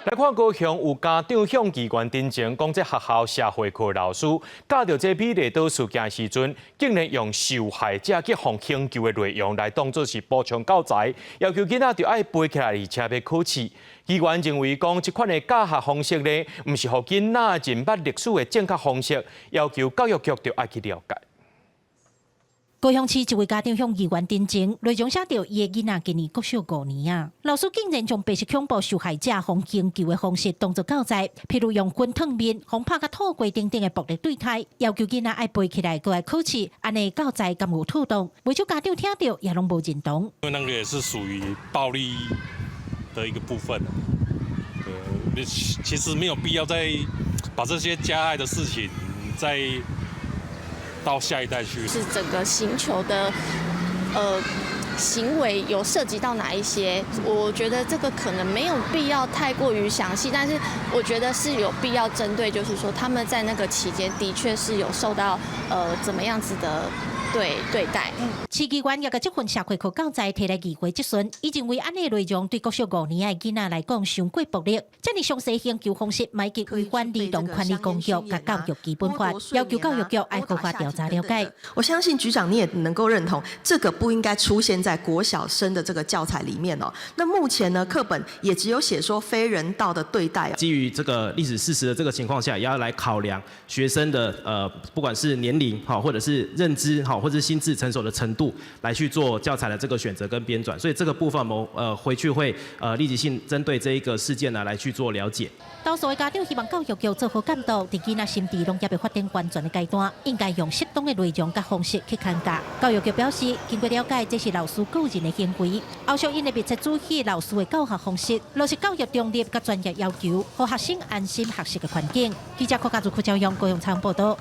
来看高雄有家长向机关申请，讲这学校社会科老师教到这美丽岛事件时阵，竟然用受害者去互请求的内容来当作是补充教材，要求囡仔就爱背起来，而且要考试。机关认为讲这款的教学方式呢，唔是互囡仔认捌历史的正确方式，要求教育局就爱去了解。 高雄市一位家长向议员申请，内容写到伊的囡仔今年国小5年啊，老师竟然将白色恐怖受害者互请求的方式当作教材，譬如用棍烫面、互拍甲吐过等等的暴力对待，要求囡仔爱背起来，过来考试，安尼教材敢有妥当？未少家长听到也拢无认同。因为那个也是属于暴力的一个部分，其实没有必要再把这些加害的事情再 到下一代去是整个刑求的行为有涉及到哪一些？我觉得这个可能没有必要太过于详细，但是我觉得是有必要针对，就是说他们在那个期间的确是有受到怎么样子的对待。市机关也甲这份社会科教材摕来议会质询，伊认为安尼内容对国小5年的囡仔来讲伤过暴力，这样详细研究方式，乃及违反儿童权利公约甲教育基本法，要求教育局爱合法调查了解。我相信局长你也能够认同，这个不应该出现在国小生的这个教材里面哦。那目前呢，课本也只有写说非人道的对待。基于这个历史事实的这个情况下，也要来考量学生的不管是年龄好，或者是认知好，或者是心智成熟的程度，来去做教材的这个选择跟编纂。所以这个部分我们回去会立即性针对这一个事件呢来去做了解。 多数的家长希望教育局做好监督，伫囡仔心智农业的发展完全的阶段，应该用适当的内容甲方式去看教。教育局表示，经过了解，这是老师个人的行为，后续因会密切注意老师的教学方式，落实教育中立甲专业要求，让学生安心学习的环境。记者柯家族柯朝阳高雄采访报道。